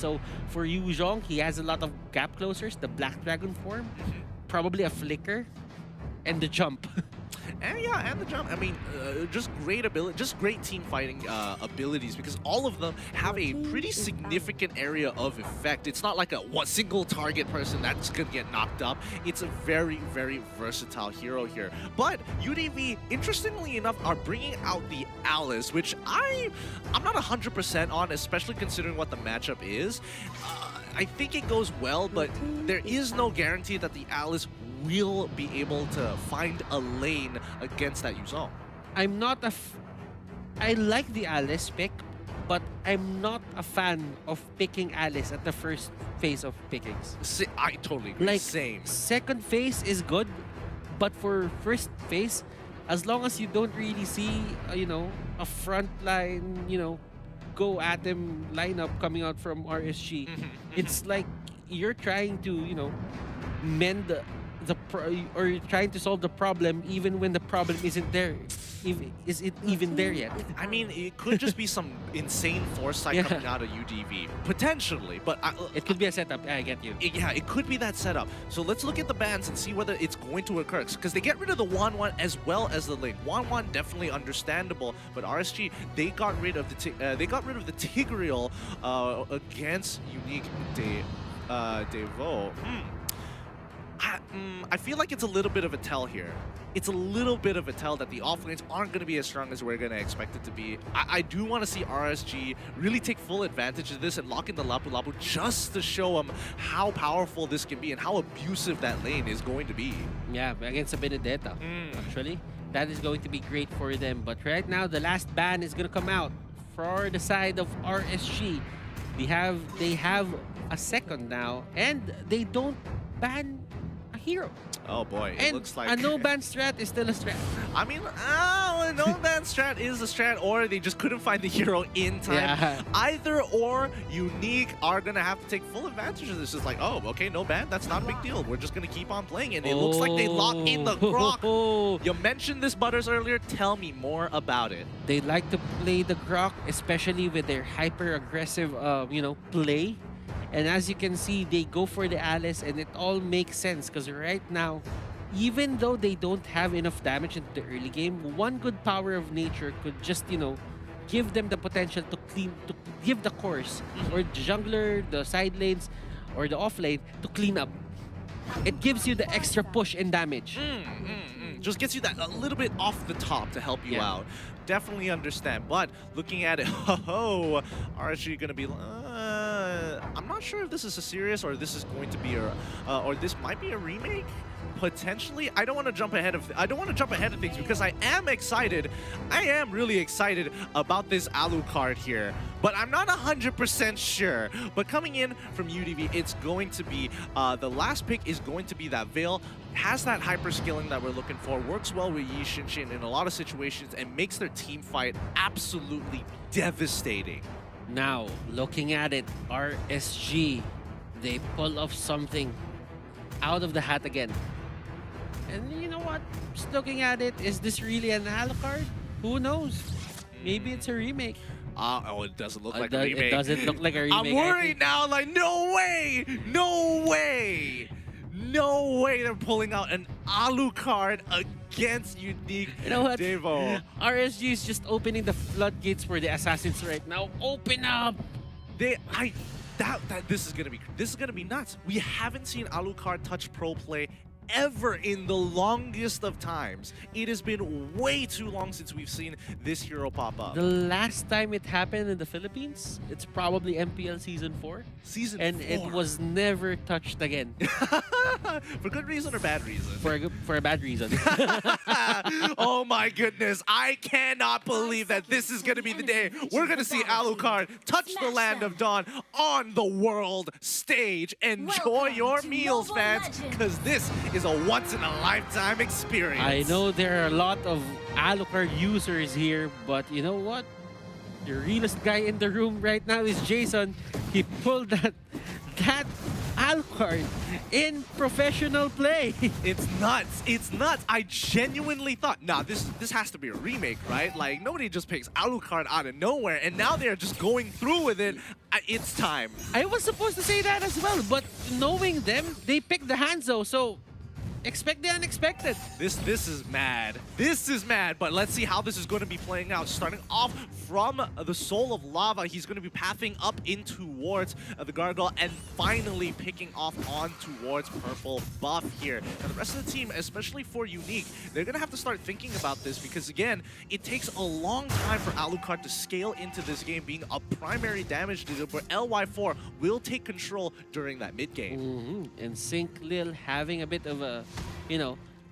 So for Yu Zhong, he has a lot of gap closers, the Black Dragon form, probably a flicker, and the jump. And yeah, and the jump. I mean, just great ability, just great team fighting abilities, because all of them have a pretty significant area of effect. It's not like a single target person that's gonna get knocked up. It's a very, very versatile hero here. But UDV, interestingly enough, are bringing out the Alice, which I'm not 100% on, especially considering what the matchup is. I think it goes well, but there is no guarantee that the Alice will be able to find a lane against that Yuzong. I'm not I like the Alice pick, but I'm not a fan of picking Alice at the first phase of pickings. I totally agree. Like, Same. second phase is good, but for first phase, as long as you don't really see, a front line, go at them lineup coming out from RSG, it's like you're trying to, mend or you're trying to solve the problem even when the problem isn't there. Is it even there yet? I mean, it could just be some insane foresight coming out of UDV, potentially, but it could be a setup. I get you. Yeah, it could be that setup. So let's look at the bans and see whether it's going to occur, because they get rid of the 1-1 as well as the lane. 1-1 definitely understandable, but RSG, they got rid of the Tigreal against Unique Devu. I feel like it's a little bit of a tell here. It's a little bit of a tell that the offlanes aren't going to be as strong as we're going to expect it to be. I do want to see RSG really take full advantage of this and lock in the Lapu Lapu just to show them how powerful this can be and how abusive that lane is going to be. Yeah, against a Benedetta, actually. That is going to be great for them. But right now, the last ban is going to come out for the side of RSG. They have a second now, and they don't ban a hero. Oh boy, it looks like a no-ban strat is still a strat. I mean, a no-ban strat is a strat, or they just couldn't find the hero in time. Yeah. Either or, Unique are going to have to take full advantage of this. It's like, oh, okay, no ban, that's not a big deal. We're just going to keep on playing, and it looks like they lock in the Grok. You mentioned this, Butters, earlier. Tell me more about it. They like to play the Grok, especially with their hyper-aggressive, play. And as you can see, they go for the Alice, and it all makes sense because right now, even though they don't have enough damage in the early game, one good power of nature could just, give them the potential to give the course, or the jungler, the side lanes, or the off lane to clean up. It gives you the extra push and damage. Just gets you that a little bit off the top to help you out. Definitely understand. But looking at it, RSG going to be... I'm not sure if this is a serious or this is going to be or this might be a remake. Potentially, I don't want to jump ahead of things because I am excited. I am really excited about this Alucard here, but I'm not 100% sure. But coming in from UDV, it's going to be the last pick is going to be that Veil. Has that hyper skilling that we're looking for, works well with Yi Shinshin in a lot of situations, and makes their team fight absolutely devastating. Now, looking at it, RSG, they pull off something out of the hat again. And you know what? Just looking at it, is this really an Alucard? Who knows? Maybe it's a remake. Oh, it doesn't look like a remake. It doesn't look like a remake. I'm worried now, like, no way! No way! No way they're pulling out an Alucard against Unique You know what? Devu. RSG is just opening the floodgates for the assassins right now. Open up! This is gonna be nuts. We haven't seen Alucard touch pro play ever in the longest of times. It has been way too long since we've seen this hero pop up. The last time it happened in the Philippines, it's probably MPL Season 4. And it was never touched again. For good reason or bad reason? For a bad reason. Oh my goodness, I cannot believe that this is going to be the day we're going to see Alucard touch the Land of Dawn on the world stage. Enjoy your meals, fans, because this is a once-in-a-lifetime experience. I know there are a lot of Alucard users here, but you know what? The realest guy in the room right now is Jason. He pulled that Alucard in professional play. It's nuts. It's nuts. I genuinely thought, nah, this has to be a remake, right? Like, nobody just picks Alucard out of nowhere, and now they're just going through with it. It's time. I was supposed to say that as well, but knowing them, they picked the Hanzo, so expect the unexpected. This is mad. This is mad, but let's see how this is going to be playing out. Starting off from the Soul of Lava, he's going to be pathing up in towards the Gargoyle and finally picking off on towards Purple Buff here. Now the rest of the team, especially for Unique, they're going to have to start thinking about this because again, it takes a long time for Alucard to scale into this game being a primary damage dealer, but LY4 will take control during that mid game. And Sync Lil having a bit of a,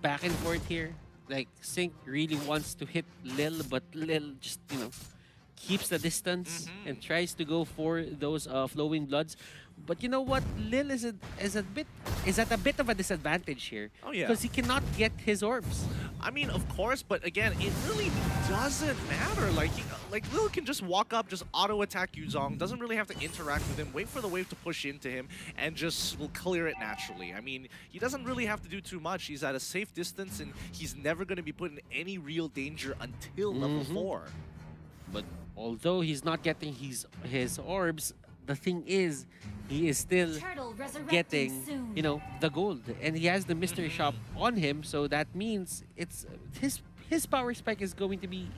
back and forth here. Like, Sync really wants to hit Lil, but Lil just, keeps the distance and tries to go for those flowing bloods. But you know what? Lil is at a bit of a disadvantage here. Oh yeah. Because he cannot get his orbs. I mean, of course, but again, it really doesn't matter. Like, Lil can just walk up, just auto-attack Yuzong, doesn't really have to interact with him, wait for the wave to push into him, and just will clear it naturally. I mean, he doesn't really have to do too much. He's at a safe distance, and he's never going to be put in any real danger until level 4. But although he's not getting his orbs, the thing is, he is still getting, the gold, and he has the mystery shop on him. So that means it's his power spike is going to be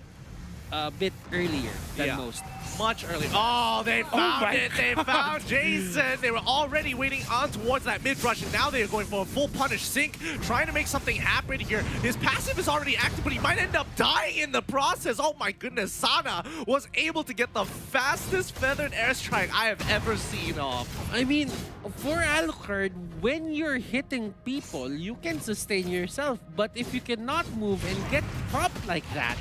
a bit earlier than most. Much earlier. Oh, they found it. They found Jason. They were already waiting on towards that mid rush, and now they are going for a full punish. Sync trying to make something happen here. His passive is already active, but he might end up dying in the process. Oh my goodness. Sana was able to get the fastest feathered airstrike I have ever seen off. I mean, for Alucard, when you're hitting people, you can sustain yourself. But if you cannot move and get propped like that,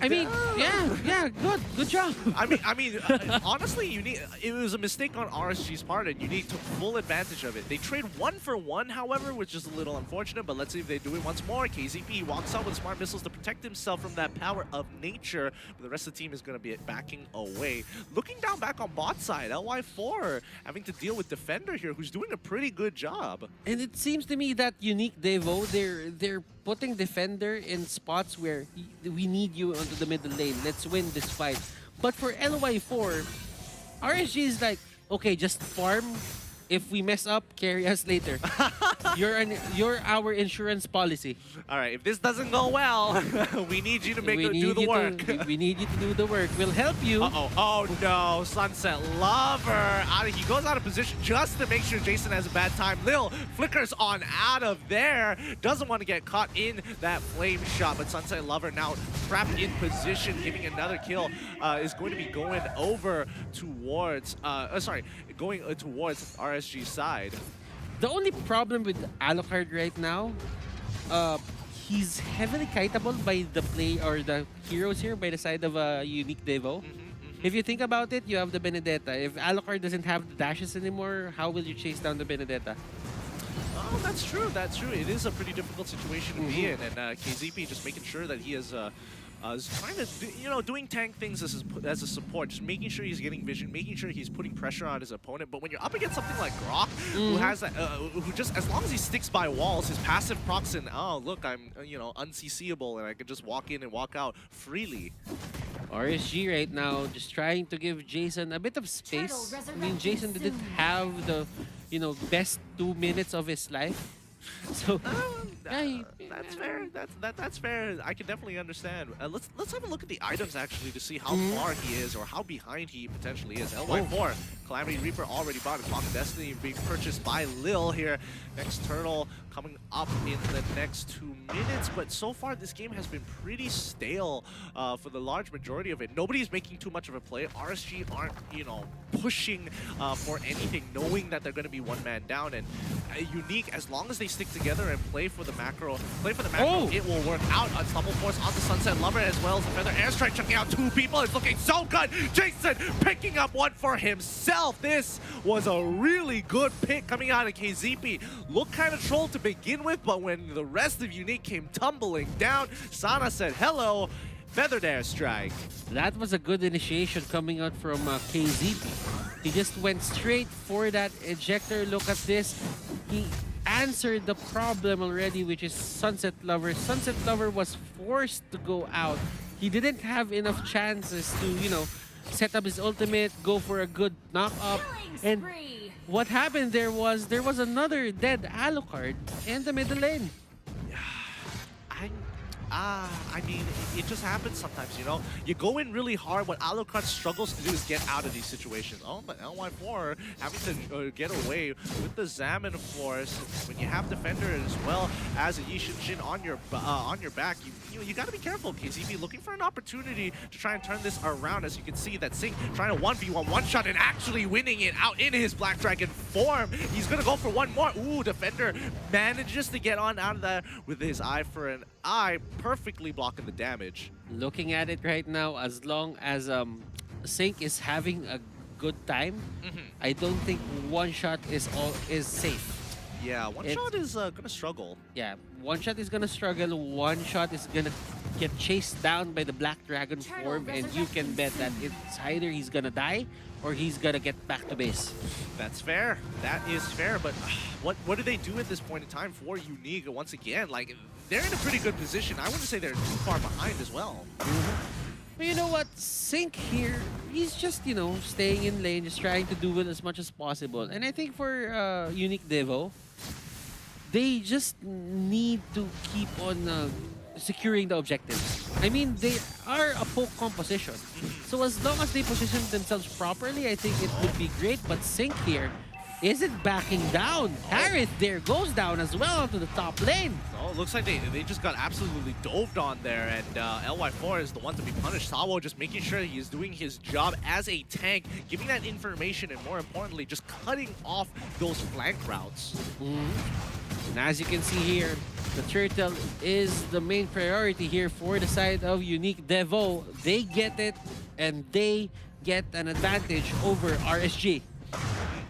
I mean, yeah, good job. I mean, honestly, it was a mistake on RSG's part, and Unique took full advantage of it. They trade 1 for 1, however, which is a little unfortunate, but let's see if they do it once more. KZP walks out with smart missiles to protect himself from that power of nature, but the rest of the team is going to be backing away. Looking down back on bot side, LY4 having to deal with Defender here, who's doing a pretty good job. And it seems to me that Unique Devo, they're putting Defender in spots where we need you onto the middle lane. Let's win this fight. But for LY4, RSG is like, okay, just farm. If we mess up, carry us later. You're our insurance policy. All right, if this doesn't go well, we need you to do the work. We need you to do the work. We'll help you. Oh no, Sunset Lover. He goes out of position just to make sure Jason has a bad time. Lil flickers on out of there. Doesn't want to get caught in that flame shot, but Sunset Lover now trapped in position, giving another kill. Is going to be going over towards, towards RSG's side. The only problem with Alucard right now, he's heavily kiteable by the play or the heroes here by the side of a Unique Devo. If you think about it, you have the Benedetta. If Alucard doesn't have the dashes anymore, how will you chase down the Benedetta? Oh, that's true. That's true. It is a pretty difficult situation to be in, and KZP just making sure that he is trying to, doing tank things as a support, just making sure he's getting vision, making sure he's putting pressure on his opponent. But when you're up against something like Grok, who has that, who just, as long as he sticks by walls, his passive procs in, oh, look, I'm, unCCable, and I can just walk in and walk out freely. RSG right now just trying to give Jason a bit of space. I mean, Jason didn't have the, best 2 minutes of his life. So that's fair. That's fair. I can definitely understand. Let's have a look at the items actually to see how far he is or how behind he potentially is. LY4, Calamity Reaper already bought. Clock of Destiny being purchased by Lil here. Next Turtle coming up in the next 2 minutes. But so far this game has been pretty stale for the large majority of it. Nobody's making too much of a play. RSG aren't pushing for anything, knowing that they're going to be one man down. And Unique, as long as they stick together and play for the macro, it will work out. Unstoppable Force on the Sunset Lover as well as the Feather Airstrike, checking out 2 people. It's looking so good. Jason picking up one for himself. This was a really good pick coming out of KZP. Looked kind of trolled to begin with, but when the rest of Unique came tumbling down, Sana said hello. Feathered airstrike. That was a good initiation coming out from KZP. He just went straight for that ejector. Look at this. He answered the problem already, which is Sunset Lover. Sunset Lover was forced to go out. He didn't have enough chances to, set up his ultimate, go for a good knock-up. And what happened there was another dead Alucard in the middle lane. I mean, it just happens sometimes, you know? You go in really hard. What Alucard struggles to do is get out of these situations. Oh, but LY4 having to get away with the Zam in force. When you have Defender as well as a Yishin on your back, you got to be careful. KZP looking for an opportunity to try and turn this around. As you can see, that Sync trying to 1v1 one-shot and actually winning it out in his Black Dragon form. He's going to go for one more. Ooh, Defender manages to get on out of that with his eye for an eye, perfectly blocking the damage. Looking at it right now, as long as Sync is having a good time, I don't think one shot is safe. Yeah, one shot is gonna struggle. Yeah, one shot is gonna struggle. One shot is gonna get chased down by the Black Dragon form, and you can bet that it's either he's gonna die or he's gonna get back to base. That's fair. That is fair. But what do they do at this point in time for Unique? Once again, like, they're in a pretty good position. I wouldn't say they're too far behind as well. But you know what? Sync here, he's just, staying in lane, just trying to do it as much as possible. And I think for Unique Devo, they just need to keep on securing the objectives. I mean, they are a poke composition. So as long as they position themselves properly, I think it would be great. But Sync here isn't backing down. Harith there goes down as well onto the top lane. Oh, it looks like they just got absolutely doved on there, and LY4 is the one to be punished. Sawo just making sure he is doing his job as a tank, giving that information, and more importantly, just cutting off those flank routes. And as you can see here, the turtle is the main priority here for the side of Unique Devo. They get it, and they get an advantage over RSG.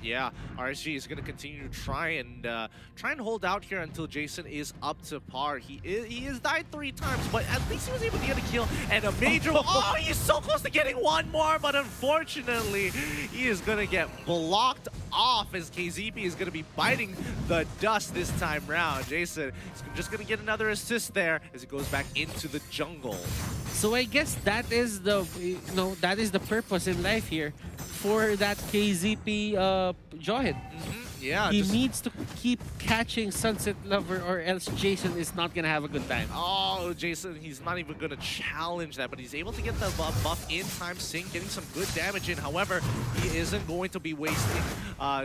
Yeah, RSG is going to continue to try and hold out here until Jason is up to par. He has died 3 times, but at least he was able to get a kill and a major. Oh, he's so close to getting one more, but unfortunately, he is going to get blocked off as KZP is going to be biting the dust this time round. Jason is just going to get another assist there as he goes back into the jungle. So I guess that is the purpose in life here for that KZP Johin. Yeah, he needs to keep catching Sunset Lover, or else Jason is not gonna have a good time. Oh, Jason, he's not even gonna challenge that, but he's able to get the buff in time. Sync getting some good damage in. However, he isn't going to be wasting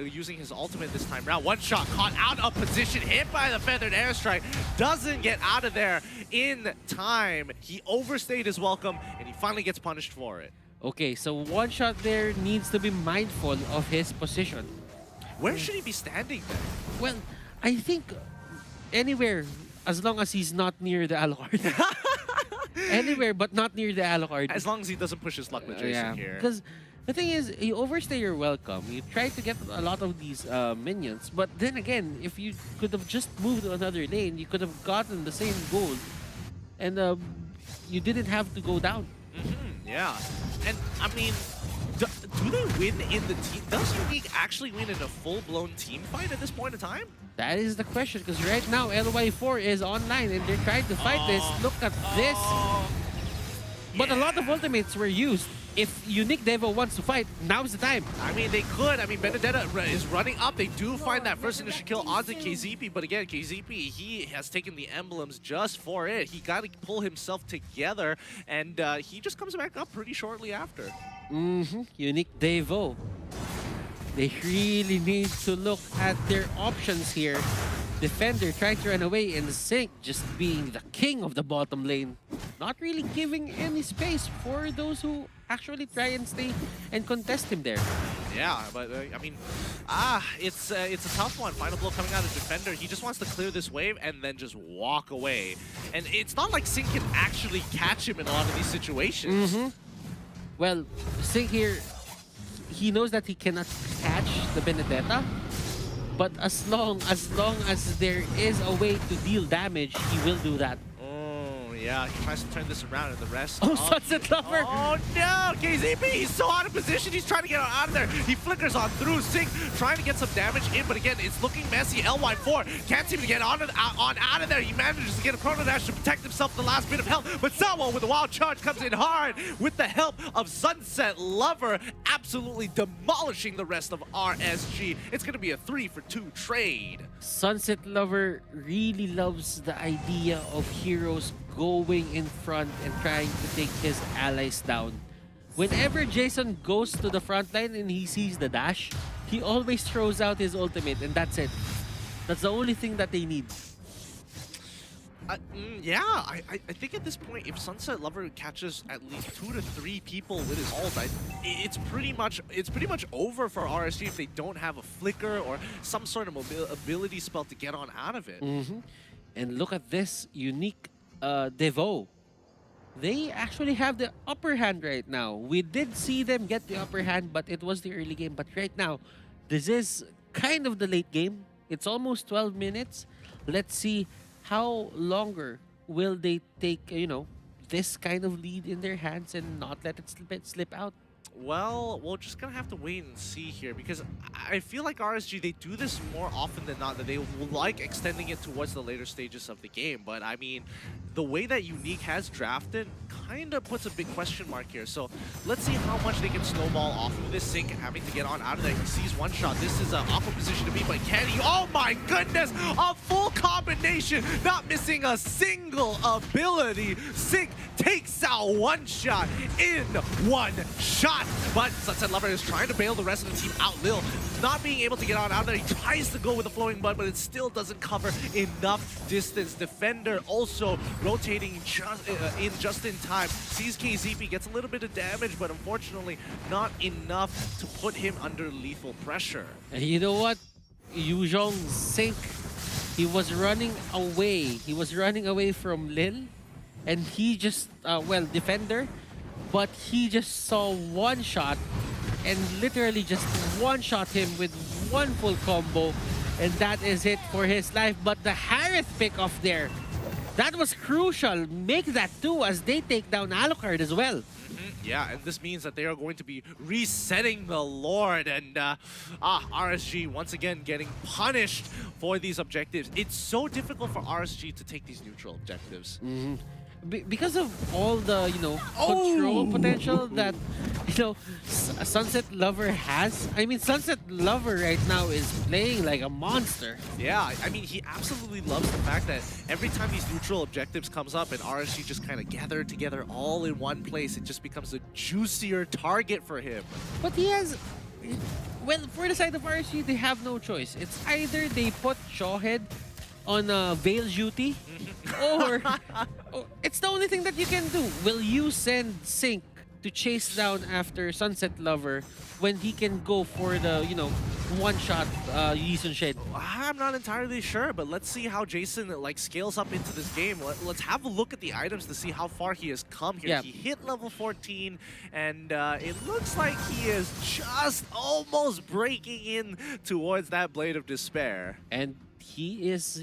using his ultimate this time round. One shot caught out of position, hit by the feathered airstrike, doesn't get out of there in time. He overstayed his welcome, and he finally gets punished for it. Okay, so one shot there needs to be mindful of his position. Where should he be standing then? Well, I think anywhere, as long as he's not near the Alucard. Anywhere but not near the Alucard. As long as he doesn't push his luck with Jason here. Because the thing is, you overstay your welcome. You try to get a lot of these minions, but then again, if you could have just moved to another lane, you could have gotten the same gold, and you didn't have to go down. Yeah, and I mean, do they win in the team? Does Unique actually win in a full-blown team fight at this point in time? That is the question, because right now LY4 is online and they're trying to fight this. Look at this. But a lot of ultimates were used. If Unique Devo wants to fight, now's the time. I mean, they could. I mean, Benedetta is running up. They do find that first initial kill onto KZP, but again, KZP, he has taken the emblems just for it. He got to pull himself together, and he just comes back up pretty shortly after. Unique Devo. They really need to look at their options here. Defender trying to run away, and Sync just being the king of the bottom lane. Not really giving any space for those who actually try and stay and contest him there. Yeah, but I mean, it's a tough one. Final blow coming out of Defender. He just wants to clear this wave and then just walk away. And it's not like Sync can actually catch him in a lot of these situations. Well, Sync here, he knows that he cannot catch the Benedetta. But as long as there is a way to deal damage, he will do that. yeah, he tries to turn this around, and the rest. Oh, Sunset Lover! Oh no, KZP, he's so out of position. He's trying to get out of there. He flickers on through. Sync trying to get some damage in, but again, it's looking messy. LY4 can't seem to get on out of there. He manages to get a Chrono Dash to protect himself the last bit of health, but Salvo with a wild charge comes in hard with the help of Sunset Lover, absolutely demolishing the rest of RSG. It's going to be a 3-for-2 trade. Sunset Lover really loves the idea of heroes going in front and trying to take his allies down. Whenever Jason goes to the front line and he sees the dash, he always throws out his ultimate, and that's it. That's the only thing that they need. Yeah, I think at this point, if Sunset Lover catches at least 2 to 3 people with his ult, it's pretty much over for RSG if they don't have a flicker or some sort of ability spell to get on out of it. And look at this unique Devu. They actually have the upper hand right now. We did see them get the upper hand, but it was the early game. But right now, this is kind of the late game. It's almost 12 minutes. Let's see how longer will they take, this kind of lead in their hands and not let it slip out. Well, we're just gonna have to wait and see here, because I feel like RSG, they do this more often than not, that they like extending it towards the later stages of the game. But I mean, the way that Unique has drafted kind of puts a big question mark here. So let's see how much they can snowball off of this. Sync having to get on out of there. He sees one shot. This is an awkward position to be, but can he? Oh my goodness! A full combination, not missing a single ability. Sync takes out one shot in one shot. But Sunset Lover is trying to bail the rest of the team out. Lil not being able to get on out there. He tries to go with the flowing bud, but it still doesn't cover enough distance. Defender also rotating just in time. Sees KZP, gets a little bit of damage, but unfortunately not enough to put him under lethal pressure. And you know what? Yuzhong Sync, he was running away. He was running away from Lil, and he just, Defender, but he just saw one shot and literally just one-shot him with one full combo, and that is it for his life. But the Harith pick off there, that was crucial. Make that too as they take down Alucard as well. Yeah, and this means that they are going to be resetting the Lord, and RSG once again getting punished for these objectives. It's so difficult for RSG to take these neutral objectives. Because of all the, control potential that, Sunset Lover has. I mean, Sunset Lover right now is playing like a monster. Yeah, I mean, he absolutely loves the fact that every time these neutral objectives comes up and RSG just kind of gather together all in one place, it just becomes a juicier target for him. But he has... Well, for the side of RSG, they have no choice. It's either they put Shawhead on Veil duty, or it's the only thing that you can do. Will you send Sync to chase down after Sunset Lover when he can go for the, one-shot Yisun Shed? I'm not entirely sure, but let's see how Jason scales up into this game. Let's have a look at the items to see how far he has come here. Yeah. He hit level 14, and it looks like he is just almost breaking in towards that Blade of Despair. And he is,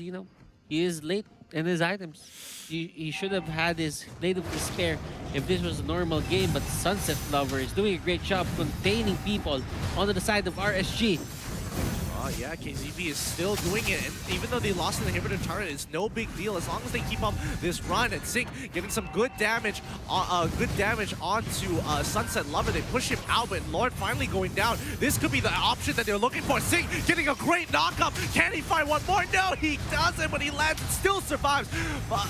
he is late in his items. He should have had his Blade of Despair if this was a normal game, but Sunset Lover is doing a great job containing people onto the side of RSG. Yeah, KZP is still doing it, and even though they lost in the inhibitor turret, it's no big deal as long as they keep up this run. And Sync getting some good damage onto Sunset Lover. They push him out, but Lord finally going down. This could be the option that they're looking for. Sync getting a great knockup. Can he find one more? No, he doesn't, but he lands and still survives.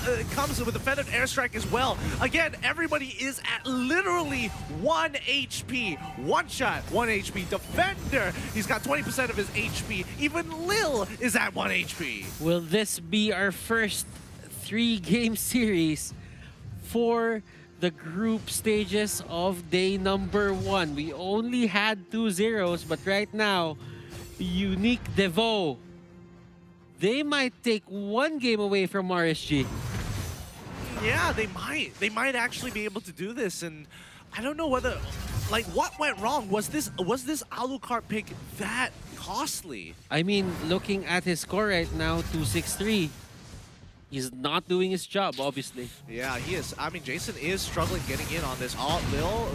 It comes with a feathered airstrike as well. Again, everybody is at literally 1 HP. One shot, 1 HP. Defender, he's got 20% of his HP. Even Lil is at 1 HP. Will this be our first 3-game series for the group stages of day number 1? We only had 2 zeros, but right now, Unique Devu, they might take 1 game away from RSG. Yeah, they might. They might actually be able to do this, and I don't know whether, what went wrong? Was this Alucard pick that costly? I mean, looking at his score right now, 263. He's not doing his job, obviously. Yeah, he is. I mean, Jason is struggling getting in on this. Lil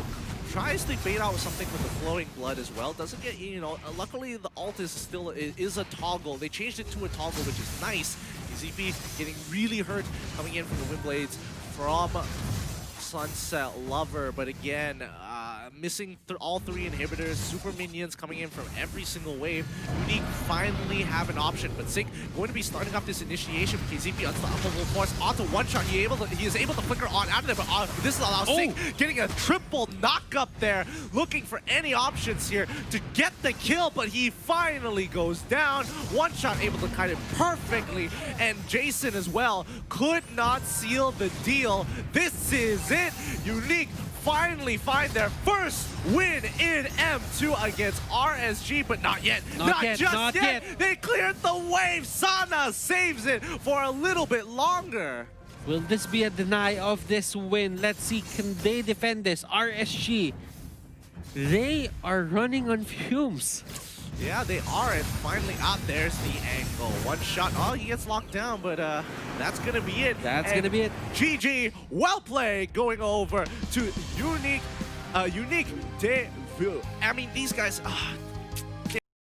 tries to bait out something with the flowing blood as well. Doesn't get, you know, luckily the ult is still is a toggle. They changed it to a toggle, which is nice. ZP getting really hurt coming in from the wind blades from Sunset Lover, but again, missing all 3 inhibitors, super minions coming in from every single wave. Unique finally have an option, but Sync going to be starting off this initiation with KZP unstoppable force onto one shot. He is able to flicker on out of there, but this allows Sync getting a triple knock up there, looking for any options here to get the kill, but he finally goes down. One shot able to kite it perfectly, and Jason as well could not seal the deal. This is it. Unique finally find their first win in M2 against RSG, but not yet. Not yet. They cleared the wave. Sana saves it for a little bit longer. Will this be a deny of this win? Let's see, can they defend this? RSG, they are running on fumes. Yeah, they are, and finally, there's the angle. One shot, he gets locked down, but that's gonna be it. That's gonna be it. GG, well played, going over to Unique Devu. I mean, these guys,